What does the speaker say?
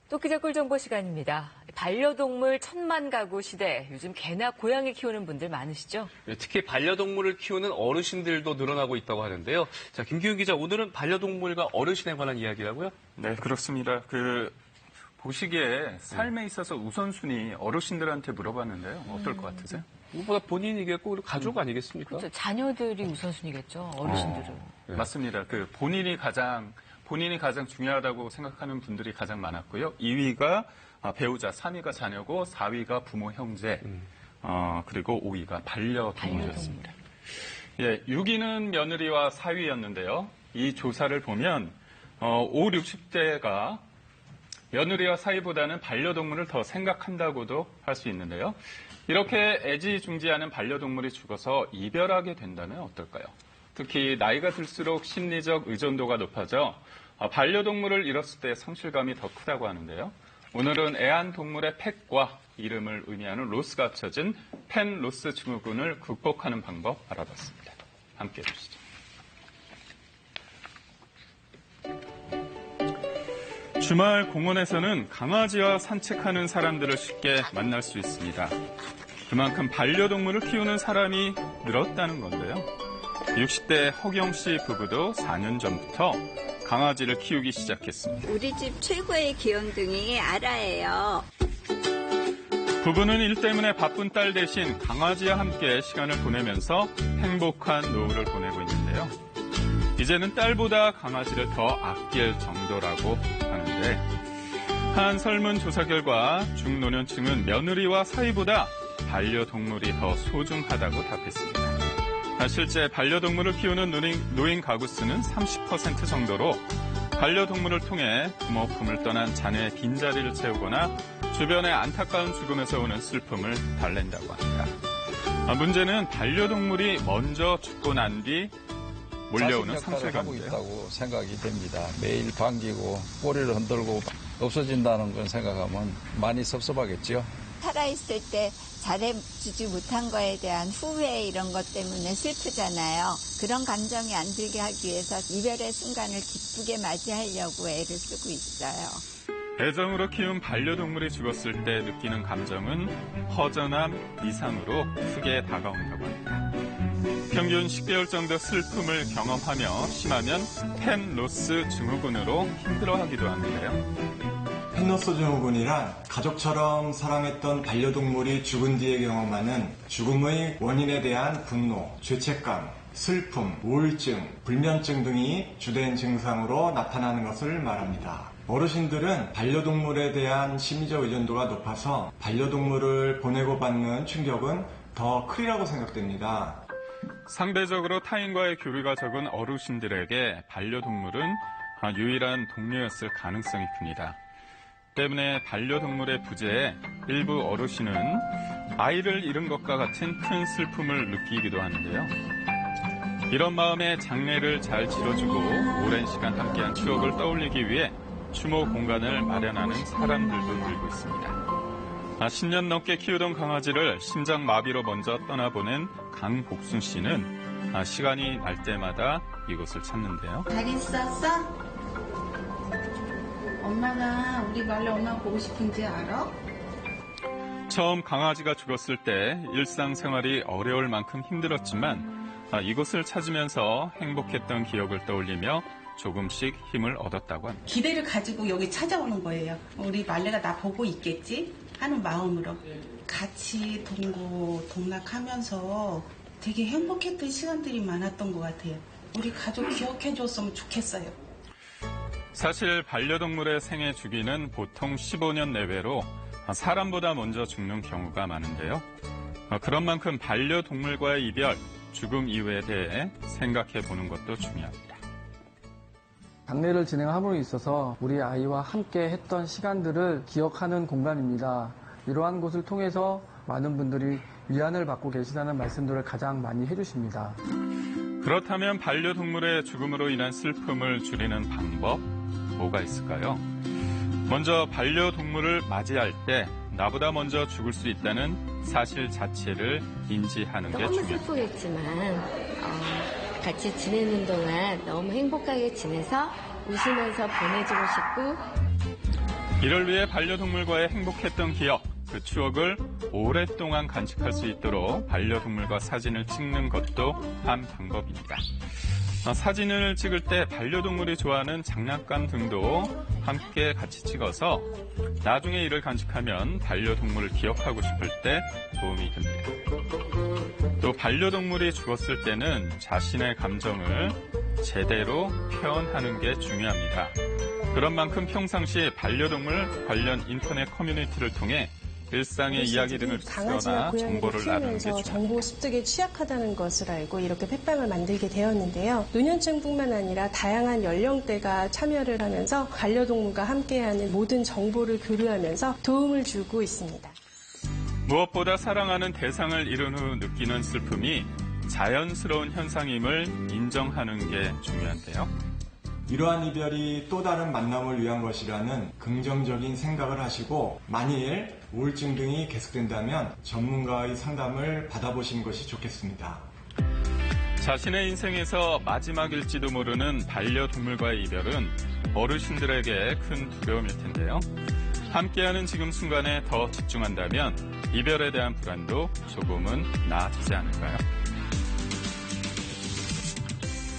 토끼자 꿀정보 시간입니다. 반려동물 1000만 가구 시대, 요즘 개나 고양이 키우는 분들 많으시죠? 특히 반려동물을 키우는 어르신들도 늘어나고 있다고 하는데요. 자, 김기훈 기자, 오늘은 반려동물과 어르신에 관한 이야기라고요? 네, 그렇습니다. 보시기에 삶에 있어서 우선순위 어르신들한테 물어봤는데요. 어떨 것 같으세요? 무엇보다 본인이겠고 가족 아니겠습니까? 그렇죠. 자녀들이 우선순위겠죠, 어르신들은. 네. 맞습니다. 본인이 가장 중요하다고 생각하는 분들이 가장 많았고요. 2위가 배우자, 3위가 자녀고 4위가 부모, 형제, 그리고 5위가 반려동물이었습니다. 예, 6위는 며느리와 사위였는데요. 이 조사를 보면 5, 60대가 며느리와 사위보다는 반려동물을 더 생각한다고도 할 수 있는데요. 이렇게 애지중지하는 반려동물이 죽어서 이별하게 된다면 어떨까요? 특히 나이가 들수록 심리적 의존도가 높아져 반려동물을 잃었을 때 상실감이 더 크다고 하는데요. 오늘은 애완동물의 펫과 이름을 의미하는 로스가 합쳐진 펜로스 증후군을 극복하는 방법 알아봤습니다. 함께해 주시죠. 주말 공원에서는 강아지와 산책하는 사람들을 쉽게 만날 수 있습니다. 그만큼 반려동물을 키우는 사람이 늘었다는 건데요. 60대 허경 씨 부부도 4년 전부터 강아지를 키우기 시작했습니다. 우리 집 최고의 귀염둥이 아라예요. 부부는 일 때문에 바쁜 딸 대신 강아지와 함께 시간을 보내면서 행복한 노후를 보내고 있는데요. 이제는 딸보다 강아지를 더 아낄 정도라고 하는데, 한 설문조사 결과 중노년층은 며느리와 사위보다 반려동물이 더 소중하다고 답했습니다. 실제 반려동물을 키우는 노인 가구 수는 30% 정도로 반려동물을 통해 부모 품을 떠난 자녀의 빈자리를 채우거나 주변의 안타까운 죽음에서 오는 슬픔을 달랜다고 합니다. 문제는 반려동물이 먼저 죽고 난 뒤 몰려오는 상실감인데요. 있다고 생각이 됩니다. 매일 반기고 꼬리를 흔들고 없어진다는 건 생각하면 많이 섭섭하겠죠. 살아있을 때 잘해주지 못한 거에 대한 후회 이런 것 때문에 슬프잖아요. 그런 감정이 안 들게 하기 위해서 이별의 순간을 기쁘게 맞이하려고 애를 쓰고 있어요. 애정으로 키운 반려동물이 죽었을 때 느끼는 감정은 허전함 이상으로 크게 다가온다고 합니다. 평균 10개월 정도 슬픔을 경험하며 심하면 펜로스 증후군으로 힘들어하기도 하는데요. 펜로스 증후군이란 가족처럼 사랑했던 반려동물이 죽은 뒤에 경험하는 죽음의 원인에 대한 분노, 죄책감, 슬픔, 우울증, 불면증 등이 주된 증상으로 나타나는 것을 말합니다. 어르신들은 반려동물에 대한 심리적 의존도가 높아서 반려동물을 보내고 받는 충격은 더 크리라고 생각됩니다. 상대적으로 타인과의 교류가 적은 어르신들에게 반려동물은 유일한 동료였을 가능성이 큽니다. 때문에 반려동물의 부재에 일부 어르신은 아이를 잃은 것과 같은 큰 슬픔을 느끼기도 하는데요. 이런 마음에 장례를 잘 치러주고 오랜 시간 함께한 추억을 떠올리기 위해 추모 공간을 마련하는 사람들도 늘고 있습니다. 10년 넘게 키우던 강아지를 심장마비로 먼저 떠나보낸 강복순 씨는 시간이 날 때마다 이곳을 찾는데요. 잘 있었어? 엄마가 우리 말로 엄마 보고 싶은지 알아? 처음 강아지가 죽었을 때 일상생활이 어려울 만큼 힘들었지만 이곳을 찾으면서 행복했던 기억을 떠올리며 조금씩 힘을 얻었다고 합니다. 기대를 가지고 여기 찾아오는 거예요. 우리 말레가 나 보고 있겠지 하는 마음으로 같이 동락하면서 되게 행복했던 시간들이 많았던 것 같아요. 우리 가족 기억해줬으면 좋겠어요. 사실 반려동물의 생애 주기는 보통 15년 내외로 사람보다 먼저 죽는 경우가 많은데요. 그런 만큼 반려동물과의 이별, 죽음 이후에 대해 생각해 보는 것도 중요합니다. 장례를 진행함으로 있어서 우리 아이와 함께 했던 시간들을 기억하는 공간입니다. 이러한 곳을 통해서 많은 분들이 위안을 받고 계시다는 말씀들을 가장 많이 해주십니다. 그렇다면 반려동물의 죽음으로 인한 슬픔을 줄이는 방법, 뭐가 있을까요? 먼저 반려동물을 맞이할 때 나보다 먼저 죽을 수 있다는 사실 자체를 인지하는 게 너무 중요합니다. 슬프겠지만 같이 지내는 동안 너무 행복하게 지내서 웃으면서 보내주고 싶고 이를 위해 반려동물과의 행복했던 기억, 그 추억을 오랫동안 간직할 수 있도록 반려동물과 사진을 찍는 것도 한 방법입니다. 사진을 찍을 때 반려동물이 좋아하는 장난감 등도 함께 같이 찍어서 나중에 이를 간직하면 반려동물을 기억하고 싶을 때 도움이 됩니다. 또 반려동물이 죽었을 때는 자신의 감정을 제대로 표현하는 게 중요합니다. 그런 만큼 평상시 반려동물 관련 인터넷 커뮤니티를 통해 일상의 이야기 등을 쓰거나 정보를 나누는 게 중요합니다. 정보 습득에 취약하다는 것을 알고 이렇게 펫방을 만들게 되었는데요. 노년층뿐만 아니라 다양한 연령대가 참여를 하면서 반려동물과 함께하는 모든 정보를 교류하면서 도움을 주고 있습니다. 무엇보다 사랑하는 대상을 잃은 후 느끼는 슬픔이 자연스러운 현상임을 인정하는 게 중요한데요. 이러한 이별이 또 다른 만남을 위한 것이라는 긍정적인 생각을 하시고 만일 우울증 등이 계속된다면 전문가의 상담을 받아보시는 것이 좋겠습니다. 자신의 인생에서 마지막일지도 모르는 반려동물과의 이별은 어르신들에게 큰 두려움일 텐데요. 함께하는 지금 순간에 더 집중한다면 이별에 대한 불안도 조금은 나아지지 않을까요?